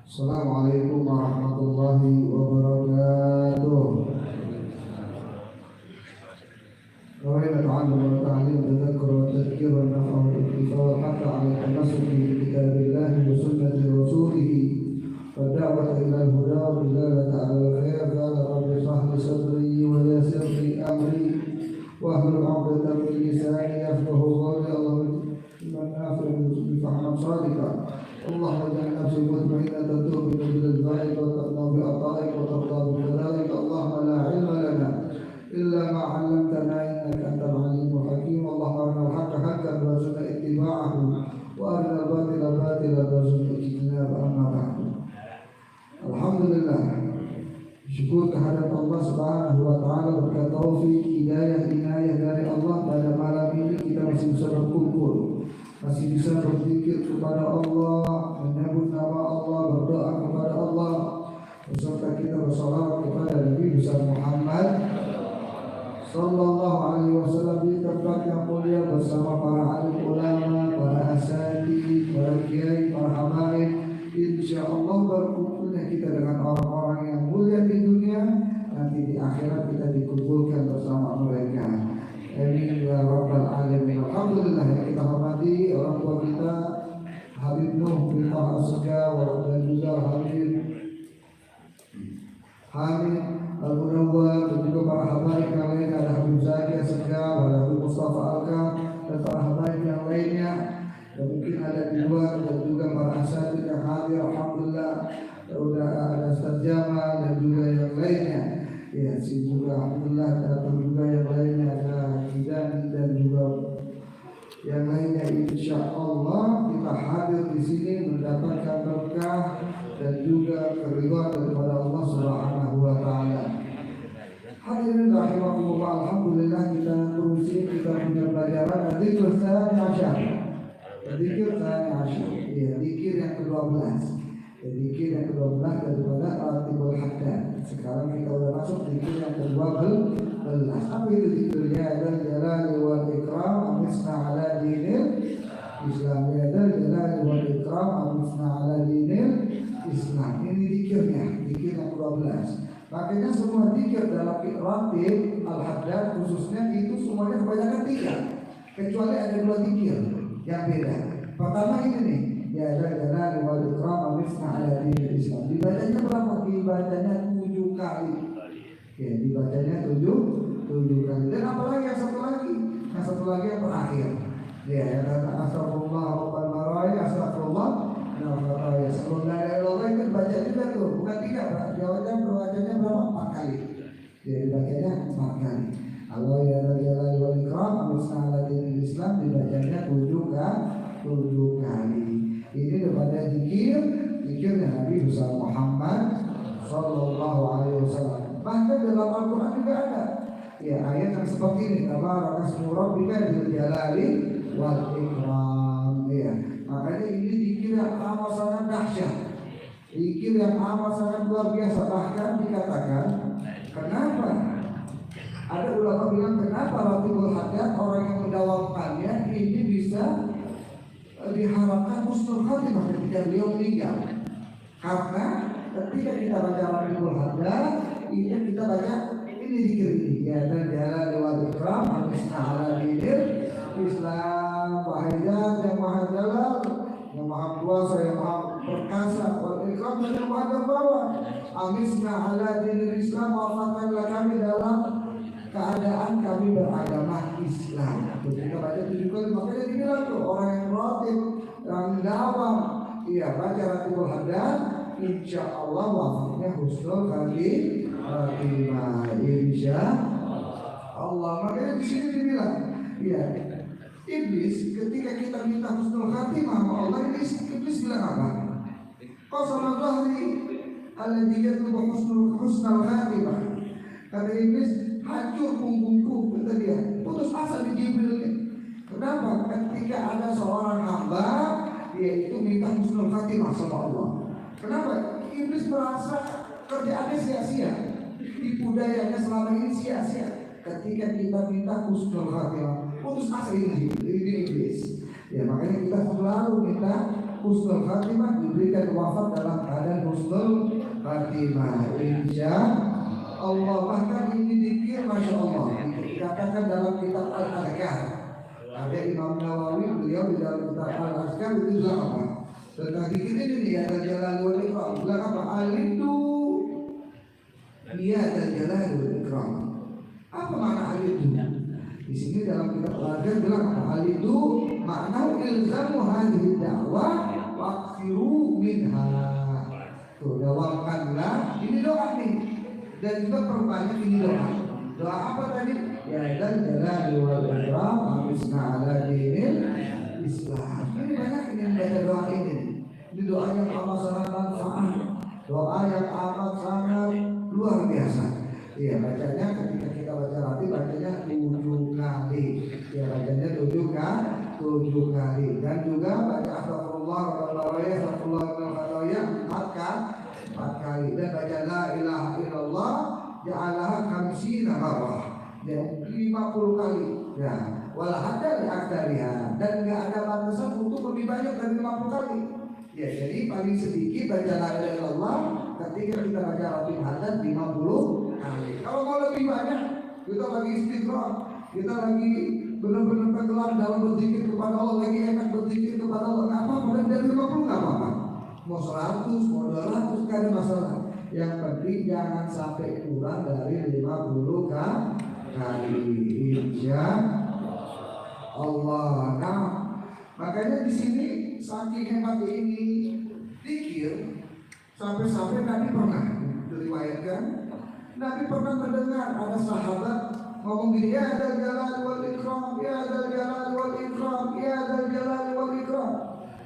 Assalamualaikum warahmatullahi wabarakatuh. Rawaitu ta'allum wa ta'lim wa tadhakkur wa tadhkir wa naf'a wa iktifa wa hatta 'ala tamassuki bi kitabillahi wa sunnati rasulih wa da'wata ila al-huda wa dilalata 'ala al-khair qala rabbi shrah li sadri wa yassir li amri wa hlul 'uqdatam min lisani yafqahu qawli Allahumma nafi'u bi fahmin shadiqan Allahumma ja'al nafsi mutma'innatan tu'minu bil ghaib wa taqna bi ata'ik wa tarda bi qadarik Allahumma la 'ilma lana illa ma 'allamtana innaka antal 'alimul hakim Allahumma arina al-haqqa haqqan warzuqna ittiba'ahu wa arina al-batila batilan warzuqna ijtinaba amma ba'du. Alhamdulillah, syukur kehadirat Allah Subhanahu wa taala berkat taufik hidayah inayah dari Allah pada malam ini kita masih bisa berkumpul, masih bisa berzikir kepada Allah, menyebut nama Allah, berdoa kepada Allah, beserta kita bersalawat kepada Nabi besar Muhammad Sallallahu Alaihi Wasallam di tempat yang mulia bersama para alim ulama, para asatidz, para kiai, para habaib. Insya Allah berkumpulnya kita dengan orang-orang yang mulia di dunia, nanti di akhirat kita dikumpulkan bersama mereka. Amin ya rabbal alamin. Alhamdulillah, yang kita hormati orang tua kita Habib Nuh bin Asga dan juga Hamid Al-Munawwar dan juga para habaib yang lain, ada Habib Zaki Asga, ada Habib Mustafa Alka dan para habaib yang lainnya, dan mungkin ada di luar dan juga para asatidz yang hadir. Alhamdulillah, sudah ada Ustaz Jamal dan juga yang lainnya. Ya, sih juga alhamdulillah ada juga yang lainnya, ada Hidani dan juga yang lainnya. Insya Allah kita hadir di sini mendapatkan berkah dan juga keridhaan daripada Allah Subhanahu wa taala. Hadirin rahimakumullah, alhamdulillah kita terusin kita punya pelajaran dzikir tsani asyar. Dzikir tsani asyar. Ya, dzikir yang ke-12. Dzikir yang ke-12 daripada Ratibul Haddad. Sekarang kita sudah masuk dzikir yang ke-12. Apa itu dzikirnya? Adalah jalali wal ikram amisna ala dinil Islam. Adalah jalali wal ikram amisna ala dinil Islam. Ini dzikirnya, dzikir yang ke-12. Makanya semua dzikir dalam Ratib Al-Haddad khususnya itu semuanya kebanyakan 3, kecuali ada 2 dzikir yang beda. Pertama ini nih, ya ada jalali wal ikram amisna ala dinil Islam. Dibacanya berapa? Dibacanya 7 kali. Ya, dibacanya 7 kali. Dan apalagi yang satu lagi? Yang satu lagi yang terakhir. Ya, kata astagfirullah rabbal maraya, astagfirullah ya sebelum la ilaha illallah itu baca juga tuh, bukan 3 Pak. Jawabnya bacanya berapa? 4 kali. Ya, dibacanya 4 kali. Allah ya jalali wal ikram amisna ala dinil Islam dibacanya 7 kali. Ini daripada zikirnya Nabi besar Muhammad Sallallahu Alaihi Wasallam. Bahkan dalam Al-Quran juga ada ya ayat yang seperti ini, tabarakasmu rabbika dzul jalali wal ikram. Ya, makanya ini zikir yang amat sangat dahsyat, zikir yang amat sangat luar biasa. Bahkan dikatakan, kenapa ada ulama bilang kenapa Ratibul Haddad orang yang mendawamkannya ini bisa diharapkan husnul khatimah ketika beliau meninggal. Karena ketika kita baca Ratibul Haddad, ini kita baca ini zikir ini, ya dan jalali wal ikram amisna ala dinil Islam. Wahai yang maha jalal, yang maha kuasa, yang maha perkasa, wal ikram dan yang maha terbawa, amisna ala dinil Islam, wafatkanlah kami dalam keadaan kami beragama Islam. Kita baca 7 kali. Makanya dibilang tuh orang yang ratib, yang dawam, iya baca Ratibul Haddad, insya Allah wafatnya husnul khatimah. Insya Allah. Makanya di sini dibilang, iya iblis ketika kita minta husnul khatimah sama Allah, iblis bilang apa? Qasama dhahri alladhi yatlubu husnul khatimah. Kata iblis, hancur punggungku, kata dia, putus asa di Jibril. Kenapa? Ketika ada seorang hamba dia itu minta husnul khatimah sama Allah. Kenapa? Iblis merasa kerjaannya sia-sia, tipu dayanya selama ini sia-sia. Ketika kita minta husnul khatimah, putus asa ini iblis. Ya makanya kita selalu minta husnul khatimah, diberikan wafat dalam keadaan husnul khatimah. Insya Allah. Bahkan ini dikir, masya Allah, dikatakan dalam kitab Al-Adhkar. Ada Imam Nawawi, beliau di dalam kitab Al-Adhkar itu bilang apa? Tentang dikir ini ya Jalal wal Ikram. Bilang apa? Alitu ya Jalal wal Ikram. Apa makna alitu? Di sini dalam kitab Al-Adhkar bilang apa? Alitu makna ilzamu hadhihi da'wah waqfiru minha. Tuh, dawamkanlah. Ini doa nih. Dan juga perbanyak ini doa. Doa apa tadi? Ya dan jalali wal ikram amisna ala dinil Islam. Ini banyak ini baca doa ini. Ini doa yang amat sangat manfaat. Doa yang amat sangat luar biasa. Iya, bacanya ketika kita baca latih bacanya 7 kali. Ya, bacanya 7 kali. Dan juga baca astagfirullah wa 4 kali. Dan baca la ilaha illallah ja'alaha khamsina marrah. Ya, 50 kali. Ya, wala hadda li aktsariha. Dan enggak ada batasan untuk lebih banyak dari 50 kali. Ya, jadi paling sedikit baca la ilaha illallah ketika kita baca Rabbul Haddad 50 kali. Kalau mau lebih banyak, kita lagi istighfar, kita lagi benar-benar tenggelam dalam berzikir kepada Allah, lagi enak berzikir kepada Allah, nggak apa-apa, dan dari 50 nggak apa-apa. Mau 100, mau 200, nggak ada masalah. Yang penting jangan sampai kurang dari 50 kali. Insya Allah. Nah, makanya di sini saking hebat ini zikir, sampai-sampai Nabi pernah diriwayatkan, Nabi pernah mendengar ada sahabat ngomong gini, ya dzal jalal wal ikram, ya dzal jalal wal ikram, ya dzal jalal wal ikram.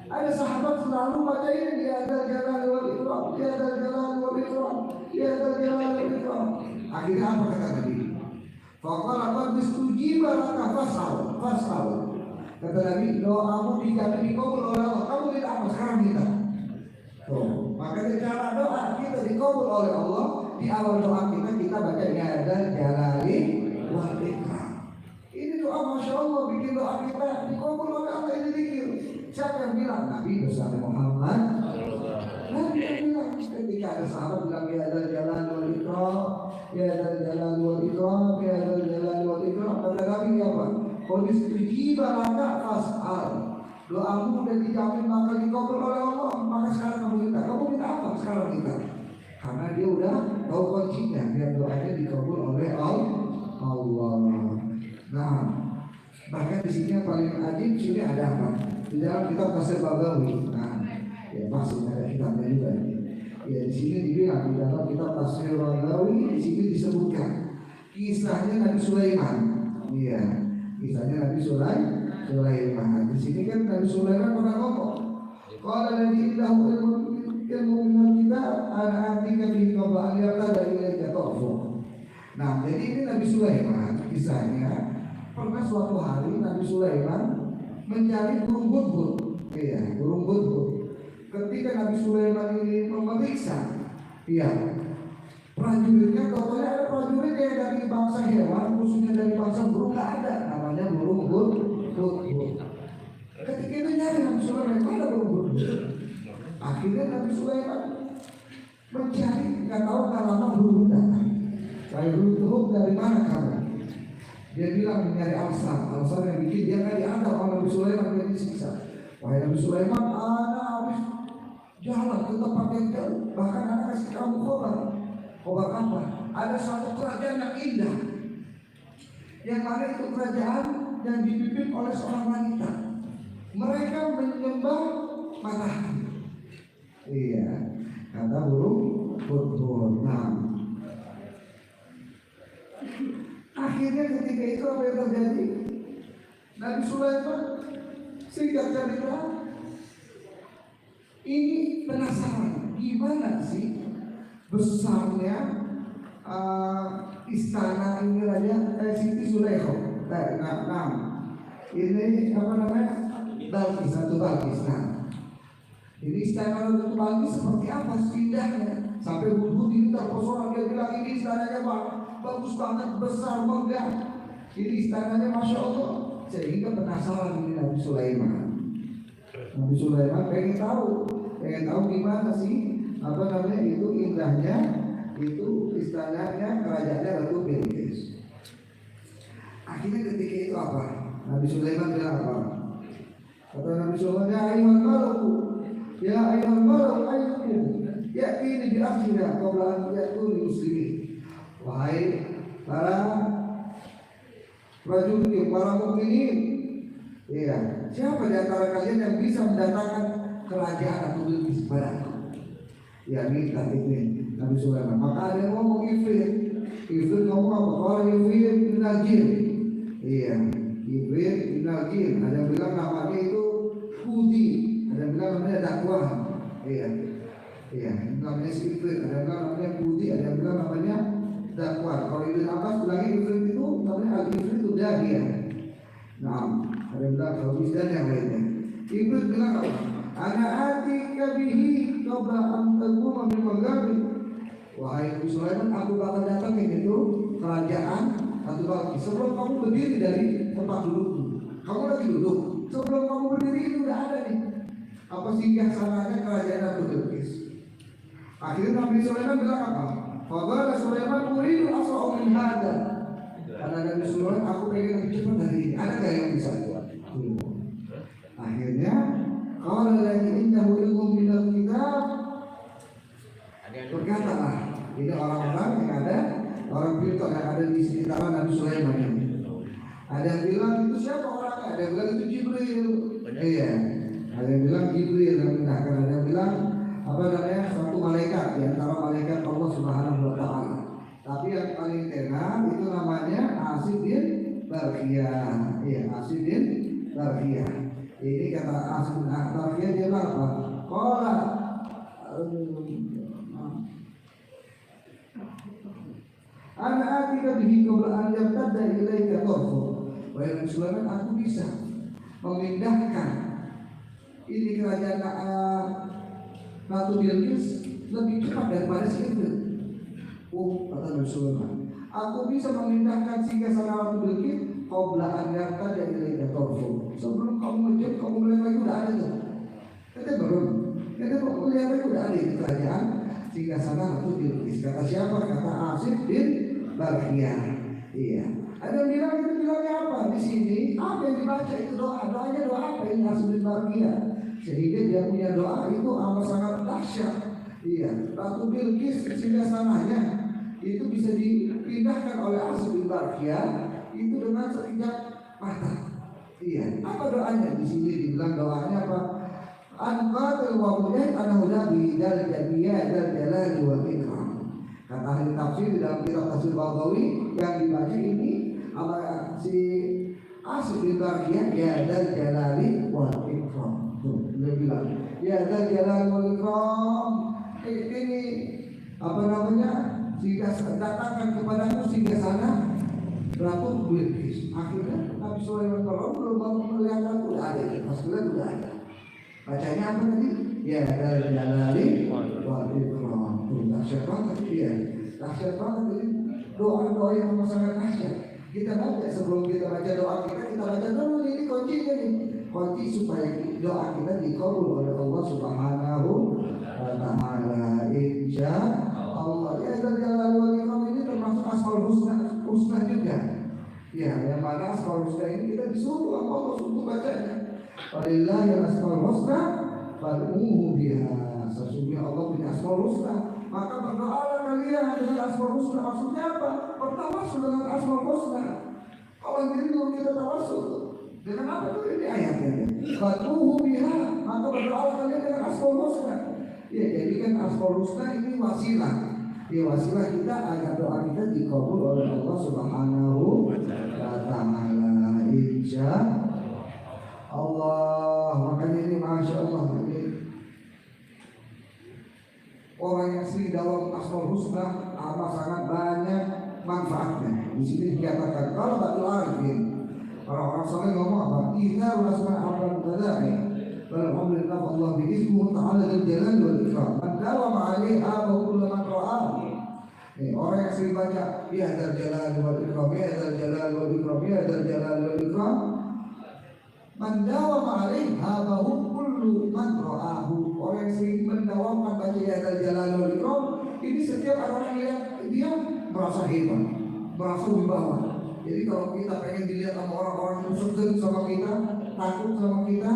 Ada sahabat selalu baca ini, ya dzal jalal wal ikram, ya dzal jalal wal ikram, ya dzal jalal wal ikram. Akhirnya apa kata Nabi? Faqala qad istujiba laka fasal. Kata Nabi, doamu dikabul oleh Allah. Kamu tidak apa sekarang kita. Tuh, makanya cara doa kita dikabul oleh Allah. Di awal doa kita baca ya dzal jalali wal ikram. Ini doa masya Allah bikin doa kita dikabul oleh Allah. Ini zikir. Siapa yang bilang? Nabi bersama Muhammad. Nabi yang bilang ketika ada sahabat bilang ya dzal jalali wal ikram, ya dzal jalali wal ikram, ya dzal jalali wal ikram. Kata Nabi apa? Kondisi tujiba laka fas'al. Doamu udah dijamin maka dikabul oleh Allah. Maka sekarang kamu minta. Kamu minta apa sekarang kita? Karena dia udah tahu kuncinya, biar doanya dikabul oleh Allah. Nah, bahkan di sini yang paling ajib sini ada apa? Di dalam kitab Tafsir Baghawi. Nah, ya maksudnya ada kitabnya juga. Ya di sini dibilang di dalam kitab Tafsir Baghawi di sini disebutkan kisahnya Nabi Sulaiman. Iya, kisahnya Nabi Sulaiman. Di sini kan Nabi Sulaiman pernah ngomong, qala ladzi indahu ilmu minal kitab ana atika bihi qabla an yartada ilaika tarfu. Nah, jadi ini Nabi Sulaiman kisahnya pernah suatu hari Nabi Sulaiman mencari burung hudhud. Iya, burung hudhud. Ketika Nabi Sulaiman ini memeriksa, prajuritnya, katanya ada prajurit yang dari bangsa hewan, khususnya dari bangsa burung nggak ada, namanya burung hudhud. Ketika itu nyari Nabi Sulaiman, mana burung hudhud? Akhirnya Nabi Sulaiman mencari, nggak tahu lama burung datang. Saya burung dari mana kamu? Dia bilang mencari alasan yang bikin dia nggak dianggap oleh Nabi Sulaiman, dia disiksa. Wahai Nabi Sulaiman, anak habis jalan ke tempat yang jauh, bahkan anak kasih kamu khobar apa? Ada suatu kerajaan yang indah, yang mana itu kerajaan yang dipimpin oleh seorang wanita. Mereka menyembah matahari. Iya, kata burung hudhud. Nah, akhirnya ketika itu apa yang terjadi? Nabi Sulaiman singkat cerita ini penasaran gimana sih besarnya istana ini raja Siti Zulaikha. Nah, ini apa namanya? Balkis atau Balkis. Nah, ini istana Ratu Balkis seperti apa indahnya? Sampai hudhud ini terpesona, dia bilang ini istananya bagus banget, besar, megah. Ini istananya masya Allah. Sehingga penasaran ini Nabi Sulaiman. Nabi Sulaiman pengen tahu gimana sih itu indahnya itu istananya kerajaannya Ratu Bilqis. Akhirnya ketika itu apa? Nabi Sulaiman bilang apa? Kata Nabi Sulaiman, ya ayuhal malau ayyukum ya ini di akhirnya qabla an yakunu muslimin. Wahai para prajurit, para mukminin, iya, siapa di antara kalian yang bisa mendatangkan kerajaan atau Bilqis padaku? Ya minta ini Nabi Sulaiman. Maka ada yang ngomong Ifrit ngomong apa? Kalau Ifrit minal jin. Iya, Ifrit minal jin. Ada yang bilang namanya itu Hudi, ada yang bilang namanya dakwah. Iya, namanya si Ifrit. Ada yang bilang namanya Hudi, ada yang bilang namanya dakwah. Kalau Ibn Abbas bilangnya Ifrit itu namanya Al-Ifrit itu dahiyah. Nah, ada yang bilang Habis dan yang lainnya. Ifrit bilang apa? Ana atika bihi qabla an taquma min maghabi. Wahai Nabi Sulaiman, aku bakal datangin itu kerajaan Ratu Bilqis sebelum kamu berdiri dari tempat dudukmu. Kamu lagi duduk, sebelum kamu berdiri itu udah ada nih apa singgah sananya kerajaan Ratu Bilqis. Akhirnya Nabi Sulaiman bilang apa? Faqala Sulaiman uridu asra'u min hadza. Kata Nabi Sulaiman, aku pengen lebih cepat dari ini. Ada nggak yang bisa buat? Akhirnya kalau lagi indahu ilmu minal kitab, berkatalah ini orang-orang yang ada, orang pintar yang ada di sekitaran Nabi Sulaiman ini. Ada yang bilang itu siapa orangnya? Ada yang bilang itu Jibril. Iya. Ada yang bilang Jibril yang mendahkan. Ada yang bilang satu malaikat di antara malaikat Allah Subhanahu Wa Taala. Tapi yang paling tenar itu namanya Asif bin Barkhiyah. Iya, Asif bin Barkhiyah. Ini kata Asif bin Barkhiyah dia bilang apa? Qala ana atika bihi qabla an yabtada ilaika tarfu. Wahai Nabi Sulaiman, aku bisa memindahkan ini kerajaan Ratu Bilqis lebih cepat daripada si Ifrit. Kata Nabi Sulaiman, aku bisa memindahkan singgasana Ratu Bilqis qabla an yabtada ilaika tarfu. Sebelum kamu ngejut, kamu melihat lagi udah ada tuh. Kita belum. Kita mau melihat lagi udah ada di kerajaan singgasana Ratu Bilqis. Kata siapa? Kata Asif bin Barkhiyah. Iya. Ada yang bilang itu bilangnya apa? Di sini apa yang dibaca itu doanya doa apa ini Asif bin Barkhiyah? Sehingga dia punya doa itu amat sangat dahsyat. Iya. Ratu Bilqis singgasananya itu bisa dipindahkan oleh Asif bin Barkhiyah itu dengan sekejap mata. Iya. Apa doanya? Di sini dibilang doanya apa? Anqatul wa mujahid anahudabi dal jabiyah dal jalali wal ikram. Kata ahli tafsir di dalam kitab tafsir Baghawi yang dibaca ini apa si Asif bin Barkhiyah ya dal jalali wal ikram. Tuh dia bilang ya dal jalali wal ikram. Ini apa namanya? Sehingga datangkan kepadamu sehingga sana Ratu Bilqis. Akhirnya Nabi Sulaiman kalau belum melihat aku udah ada, maksudnya udah ada. Bacanya apa tadi? Ya dal jalali wal ikram. Dahsyat banget ya, dahsyat banget ini doa-doa yang sangat dahsyat. Kita baca sebelum kita baca doa kita baca dulu ini kuncinya nih, kunci supaya doa kita dikabul oleh Allah Subhanahu Wa Taala. Insya Allah. Ya Jalal wal Ikram ini termasuk asmaul husna juga. Ya, yang mana asmaul husna ini kita disuruh Allah untuk bacanya. Walillahi asmaul husna fad'uhu biha. Sesungguhnya Allah punya asmaul husna. Maka berdoalah kalian dengan asmaul husna. Maksudnya apa? Bertawassul dengan asmaul husna. Kalau ini dulu kita tawassul dengan apa tuh ini ayatnya? Fatuhu biha. Maka berdoalah kalian dengan asmaul husna. Ya, jadi kan asmaul husna ini wasilah. Ya, wasilah kita agar doa kita dikabul oleh Allah Subhanahu Wa Taala. Insya Allah. Makanya ini masya Allah. Orang yang sering dalam asmaul husna amat sangat banyak manfaatnya. Di sini dikatakan kalau batul arifin, orang-orang saleh ngomong apa? Kita rasman abad tadai. Alhamdulillah Allah biiznihi ta'ala dzal jalal wal ikram. Man dawama 'alaiha wa kullu man ra'a. Orang yang sering baca ya dzal jalal wal ikram, ya dzal jalal wal ikram, ya dzal jalal wal ikram. Man dawama alaiha bahum kullu man ra'ahu. Orang yang sering mendawamkan baca ya dzal jalali wal ikram, ini setiap orang yang dia merasa hebat, merasa wibawa. Jadi kalau kita pengen dilihat sama orang-orang yang segan sama kita, takut sama kita,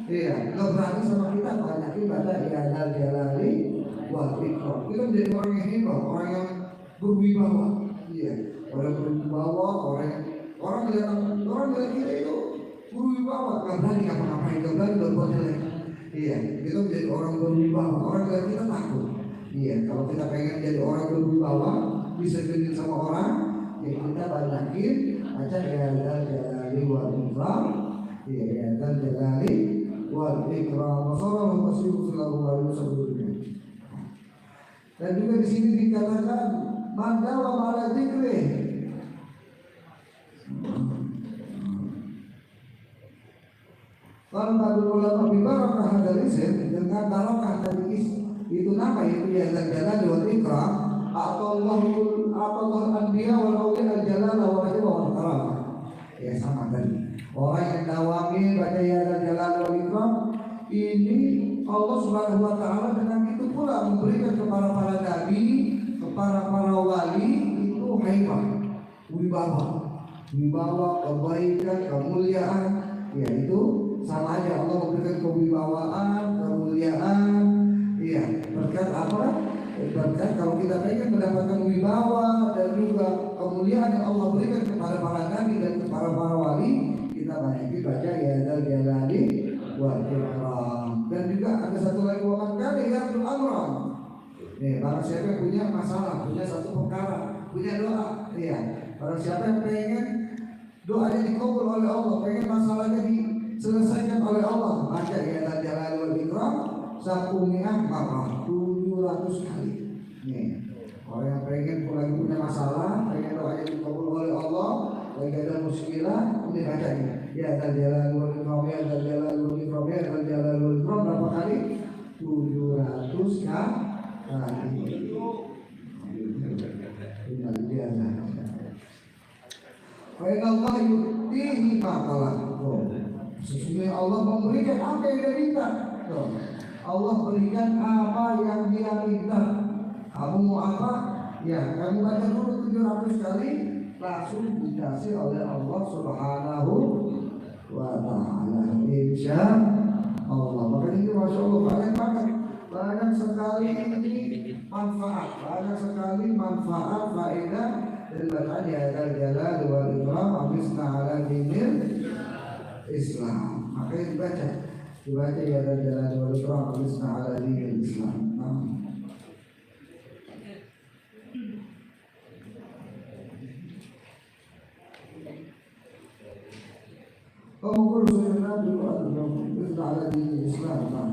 iya, nggak berani sama kita, banyakin baca ya dzal jalali wal ikram. Kita menjadi orang yang hebat, orang yang berwibawa. Iya, orang berwibawa, orang melihat kita itu berwibawa, nggak berani apa-apain, nggak berani berbuat jelek. Iya, kita menjadi orang berwibawa, orang melihat kita takut. Iya, kalau kita pengen jadi orang berwibawa, bisa jadi sama orang, ya kita banyakin baca ya dzal jalali wal ikram. Iya, ya dzal jalali wal ikram. Wassallallahu alaihi wasallam. Dan juga di sini dikatakan man dawama ala dzikri. Kalau bagi ulama bibarakah hadal isim, dengan barakah dari itu nama itu ya dzal jalali wal ikram. Atau anbiya wal awliya al jalala wal ikram. Ya sama tadi. Orang yang dawami baca ya dzal jalali wal ikram, ini Allah Subhanahu wa taala dengan itu pula memberikan kepada para nabi, kepada para wali itu haibah, wibawa, kebaikan, kemuliaan, yaitu sama aja Allah memberikan kewibawaan, kemuliaan, iya. Berkat apa? Berkat kalau kita pengen mendapatkan wibawa dan juga kemuliaan yang Allah berikan kepada para nabi dan kepada para wali, kita banyak baca ya dzal jalali wal ikram. Dan juga ada satu lagi waman kali yang amran. Nih, barang siapa yang punya masalah, punya satu perkara, punya doa, iya. Barang siapa yang pengen doanya dikabul oleh Allah, pengen masalahnya diselesaikan oleh Allah, baca ya dzal jalali wal ikram 100 marrah, 700 kali. Nih, orang yang pengen lagi punya masalah, pengen doanya dikabul oleh Allah, lagi ada muskilah, ini baca ini. Ya dzal jalali wal ikram, ya dzal jalali wal ikram, ya dzal jalali wal ikram berapa kali? 700 kali. Allah yu'tihi maqalah. Sesungguhnya Allah memberikan apa yang dia minta. Allah berikan apa yang dia minta. Kamu mau apa? Ya, kamu baca dulu 700 kali, langsung dikasih oleh Allah Subhanahu wa ta'ala. Insya Allah. Maka ini masya Allah banyak sekali ini manfaat, faedah dari bacaan ya dzal jalali wal ikram amisna ala dinil Islam. Makanya dibaca ya dzal jalali wal ikram amisna ala dinil Islam. Kamu kursus Nabi amisna ala dinil Islam.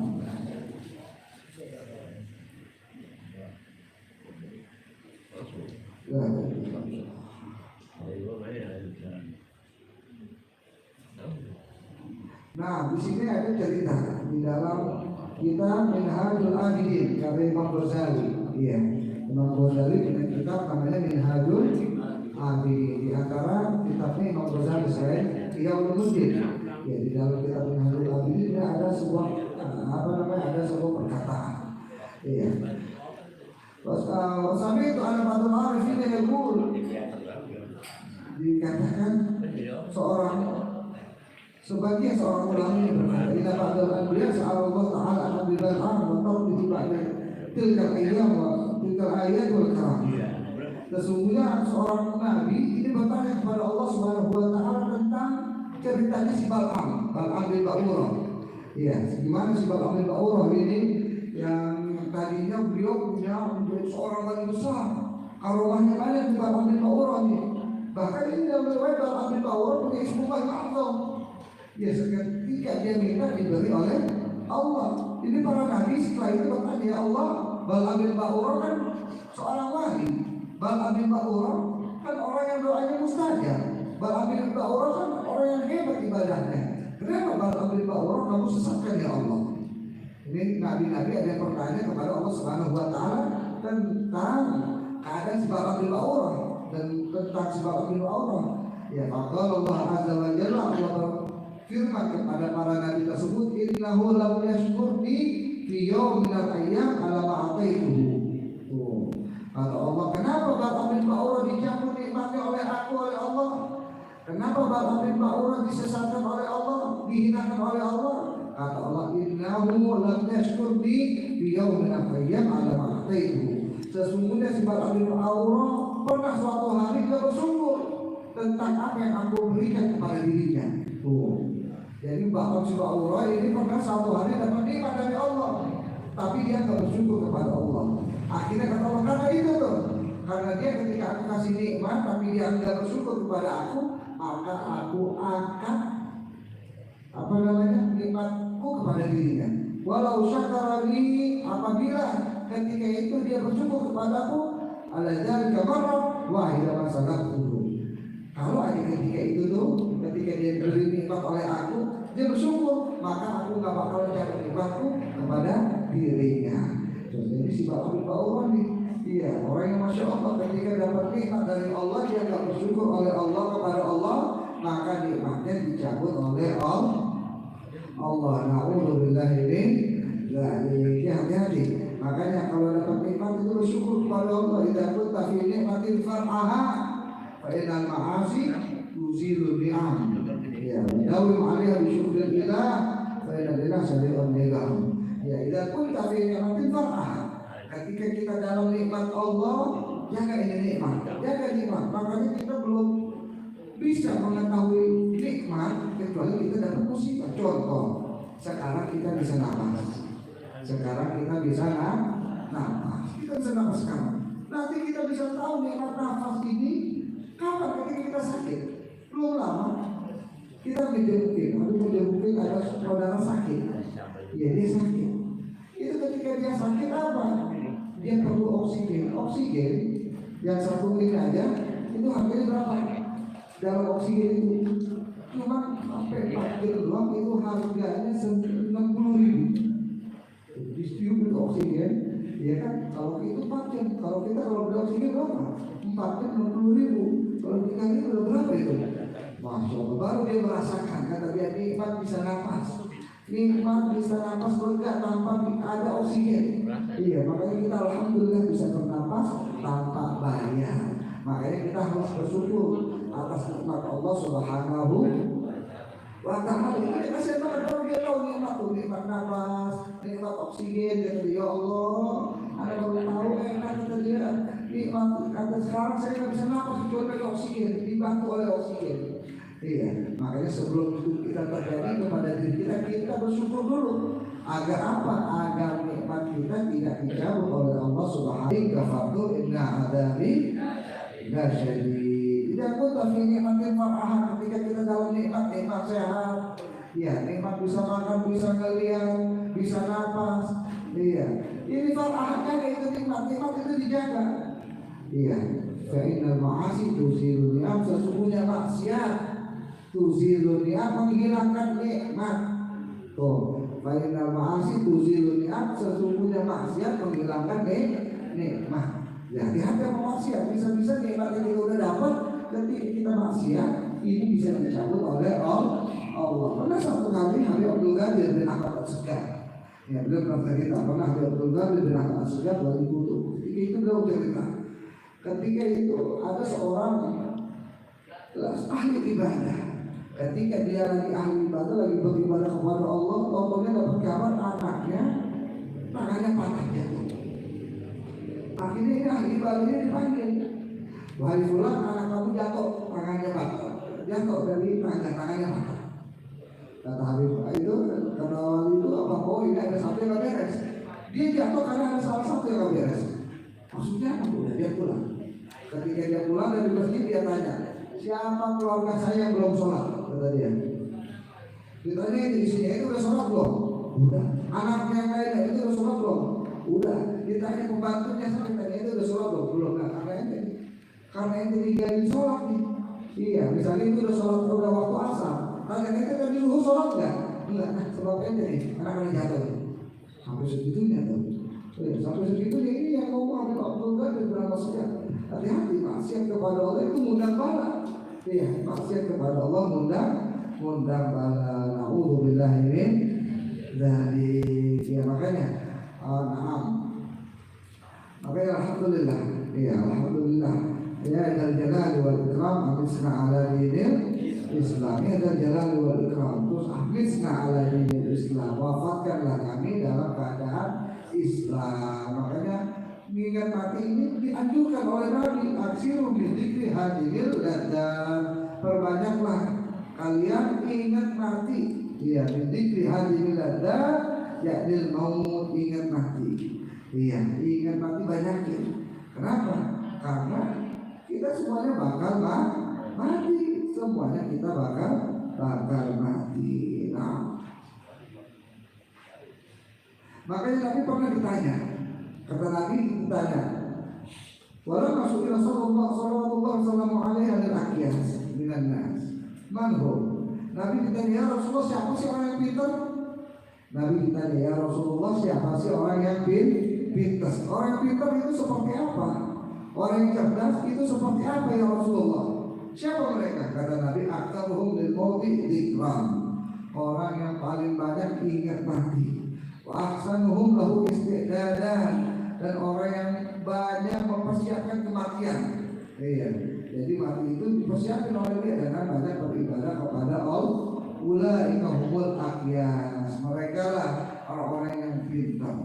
Nah, di sini ada cerita di dalam kitab Minhajul Abidin karya Imam Ghazali. Iya, Imam Ghazali punya kitab namanya Minhajul Abidin. Di antara kitabnya Imam Ghazali saya Ihyaul Ulumuddin. Ya, di dalam kitab Minhajul Abidin ada sebuah ada sebuah perkataan. Iya. Wasami itu ada Abdul Arif ini yang dikatakan sebagian seorang ulama ini berkata, "Ila ba'dal anbiya sa'ala Allah ta'ala an bil arm wa tawfiq ba'da tilkal ayyam wa tilkal ayat wal karam." Sesungguhnya seorang nabi ini bertanya kepada Allah Subhanahu wa taala tentang ceritanya si Bal'am bin Ba'urah. Iya, gimana si Bal'am bin Ba'urah ini yang tadinya beliau punya menjadi seorang wali besar, karomahnya banyak di Bal'am bin Ba'urah ini. Bahkan ini dalam riwayat Bal'am bin Ba'urah punya ismu Azam. Ya, ketika dia minta diberi oleh Allah. Ini para nabi setelah itu bertanya, ya Allah, Bal'am bin Ba'urah kan seorang wali. Bal'am bin Ba'urah kan orang yang doanya mustajab. Bal'am bin Ba'urah kan orang yang hebat ibadahnya. Kenapa Bal'am bin Ba'urah kamu sesatkan ya Allah? Ini nabi-nabi ada yang bertanya kepada Allah Subhanahu wa taala tentang keadaan si Bal'am bin Ba'urah dan tentang si Bal'am bin Ba'urah. Ya, maka Allah Azza wa Jalla Allah firman kepada para nabi tersebut, innahu lam yashkurni fi yawmin al-ayyam ala ma'ataituhu. Kata Allah, kenapa Bal'am bin Ba'urah dicabut nikmatnya oleh aku, oleh Allah? Kenapa Bal'am bin Ba'urah disesatkan oleh Allah, dihinakan oleh Allah? Kata Allah, innahu lam yashkurni fi yawmin al-ayyam ala ma'ataituhu. Sesungguhnya si Bal'am bin Ba'urah pernah suatu hari dia bersyukur tentang apa yang aku berikan kepada dirinya. Jadi Bal'am bin Ba'urah ini pernah suatu hari dapat nikmat dari Allah, tapi dia tidak bersyukur kepada Allah. Akhirnya kata Allah, karena itu tuh, karena dia ketika aku kasih nikmat tapi dia tidak bersyukur kepada aku, maka aku akan nikmatku kepada dirinya. Walau syakarani, apabila ketika itu dia bersyukur kepadaku, ala dzalika marra wa ila masalatuhu. Kalau ada ketika itu tuh, ketika dia diberi nikmat oleh aku, dia bersyukur, maka aku gak bakal mencari nikmatku kepada dirinya. Jadi si Bal'am bin Ba'urah nih, iya, orang yang masya Allah ketika dapat nikmat dari Allah, dia gak bersyukur oleh Allah kepada Allah, maka nikmatnya dicabut oleh Allah. Na'udzubillahi min dzalik. Hati-hati. Makanya kalau dapat nikmat itu bersyukur kepada Allah. Idza kunta fi nikmatin far'aha fa innal ma'asi tuzilu ni'am. Ya, dawim 'alaiha bi syukrillah fa inna lillahi syari'un ni'am. Ya, idza kunta fi nikmatin far'aha. Ketika kita dalam nikmat Allah, jaga ini nikmat, jaga nikmat. Makanya kita belum bisa mengetahui nikmat kecuali kita dapat musibah. Contoh, sekarang kita bisa napas. Sekarang kita bisa napas. Kita bisa napas sekarang. Nanti kita bisa tahu nikmat nafas ini kapan ketika kita sakit. Belum lama kita menjemukin ada saudara sakit. Ya, dia sakit. Itu ketika dia sakit apa? Dia perlu oksigen. Oksigen yang 1 mili aja itu harganya berapa? Dalam oksigen itu cuma sampai 4 kilo doang, itu harganya 60.000. Distiup itu oksigen, ya kan? Kalau itu 4 jam, kalau beli oksigen berapa? 4 jam 60.000. Kalau 3 kali udah berapa itu? Masya Allah, baru dia merasakan, kata dia, nikmat bisa nafas, nikmat bisa nafas lega tanpa ada oksigen. Iya, makanya kita alhamdulillah bisa bernapas tanpa bayar. Makanya kita harus bersyukur atas nikmat Allah Subhanahu wa ta'ala. Ini kasihan banget kalau dia tahu nikmat nafas, nikmat oksigen. Dia ya Allah, ada baru tahu enak, kata dia, nikmat. Kata sekarang saya nggak bisa nafas kecuali pakai oksigen, dibantu oleh oksigen. Iya, makanya sebelum itu kita terjadi kepada diri kita bersyukur dulu. Agar apa? Agar nikmat kita tidak dijauh oleh Allah Subhanahu wa ta'ala. Inna adabi lasyadid. Tidak pun tapi nikmatin far'ahan, ketika kita dalam nikmat sehat. Iya, nikmat bisa makan, bisa ngeliat, bisa napas. Iya, ini far'ahan kan itu nikmat itu dijaga. Iya, fa'innal ma'asi tuzilu ni'am, sesungguhnya maksiat tuzilu ni'am, menghilangkan nikmat. Tuh, fa'innal ma'asi tuzilu ni'am, sesungguhnya maksiat menghilangkan nikmat. Ya, hati-hati sama maksiat, bisa-bisa nikmat yang kita udah dapat ketika kita maksiat, ini bisa dicabut oleh Allah. Pernah satu kali Habib Abdul Qadir bin Ahmad As-Segaf, ya beliau pernah cerita, pernah Habib Abdul Qadir bin Ahmad As-Segaf lagi butuh. Ketika itu beliau cerita, ketika itu ada seorang ahli ibadah. Ketika dia lagi ahli ibadah, lagi beribadah kepada Allah, contohnya dapat kabar anaknya tangannya patah jatuh. Akhirnya ini ahli ibadahnya dipanggil, wahai fulan, anak kamu jatuh, tangannya patah, jatuh dari tangannya patah. Kata Habib itu, kata wali itu apa? Oh, ini ada satu yang gak beres. Dia jatuh karena ada salah satu yang gak beres. Maksudnya apa? Udah dia pulang. Ketika dia pulang dari masjid, dia tanya, siapa keluarga saya yang belum sholat? Kata dia. Ditanya di sini, itu udah sholat belum? Udah. Anaknya yang lainnya itu udah sholat belum? Udah. Ditanya pembantunya, sampai tanya itu udah sholat belum? Belum. Nah, karena ini digaji sholat nih. Iya, misalnya itu udah sholat, udah waktu asar. Tanya itu tadi dulu sholat nggak? Enggak. Nah, sebabnya nih, anak-anak jatuh. Sampai segitunya tuh. Sampai segitunya ini yang ngomong Habib Abdul Qadir berapa sejak. Hati-hati, maksiat kepada Allah itu mengundang bala. Iya, maksiat kepada Allah mengundang mundang bala naudzubillahi min dzalik. Ya makanya makanya alhamdulillah, ya alhamdulillah, ya dzal jalali wal ikram amisna ala dinil Islam, ya dzal jalali wal ikram, terus amisna ala dinil Islam, wafatkanlah kami dalam keadaan Islam. Makanya mengingat mati ini dianjurkan oleh Nabi, aksiru bidzikri hadhil ladzat, perbanyaklah kalian ingat mati, ya bidzikri hadhil ladzat, yakni maut, ingat mati. Iya, ingat mati banyakin. Kenapa? Karena kita semuanya bakal mati, semuanya kita bakal mati. Nah, makanya Nabi pernah ditanya, kata Nabi ditanya, walau masuk Rasulullah sallallahu alaihi wasallam dengan nas, manhum. Nabi ditanya, ya Rasulullah, siapa sih orang yang pintar? Nabi ditanya, ya Rasulullah, siapa sih orang yang pintar? Orang yang pintar itu seperti apa? Orang yang cerdas itu seperti apa ya Rasulullah? Siapa mereka? Kata Nabi, aktaruhum lil mauti dzikran. Orang yang paling banyak ingat mati. Wa ahsanuhum lahu isti'dadan, dan orang yang banyak mempersiapkan kematian. Iya. Jadi mati itu dipersiapkan oleh dia dengan banyak beribadah kepada Allah. Ulaika humul aqyas. Mereka lah orang-orang yang pintar.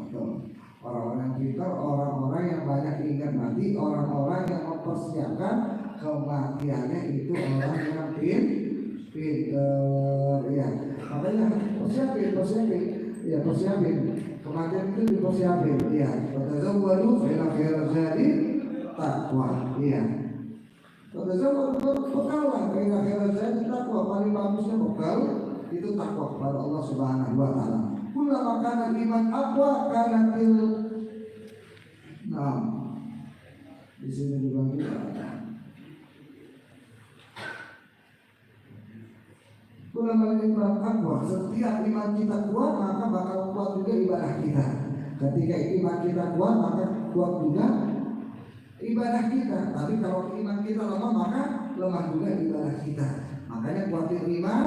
Orang-orang yang pintar, orang-orang yang banyak ingat mati, orang-orang yang mempersiapkan kematiannya, itu orang yang pintar. Ya, makanya persiapin. Ya, persiapin. Kematian itu dipersiapin. Ya, fatazawwadu fa inna khairaz zadi taqwa. Iya. Fatazawwadu, bekallah, fa inna khairaz zadi taqwa. Paling bagusnya bekal itu takwa kepada Allah Subhanahu wa taala. Kullama kana iman aqwa kana til. Nah, di sini juga Kullama iman aqwa, setiap iman kita kuat maka bakal kuat juga ibadah kita. Ketika iman kita kuat maka kuat juga ibadah kita. Tapi kalau iman kita lemah maka lemah juga ibadah kita. Makanya kuatin iman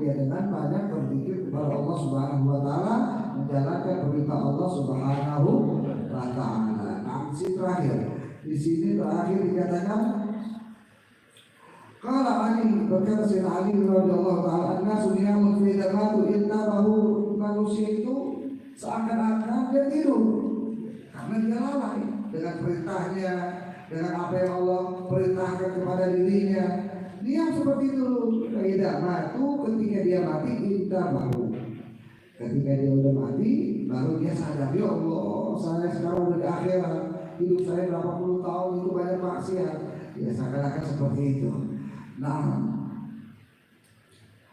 ya dengan banyak berzikir kepada Allah Subhanahu wa taala, menjalankan perintah Allah Subhanahu wa taala. Nah, di sini terakhir dikatakan qala Ali, berkata Sayyidina Ali radhiyallahu taala, an-nasu niyamun fi damatu intabahu, manusia itu seakan-akan dia tidur karena dia lalai dengan perintahnya, dengan apa yang Allah perintahkan kepada dirinya. Dia seperti itu, tidak matu, ketika dia mati kita baru. Ketika dia udah mati, baru dia sadar, ya Allah, saya sekarang udah di akhirat, hidup saya berapa puluh tahun itu banyak maksiat. Ya seakan-akan seperti itu. Nah,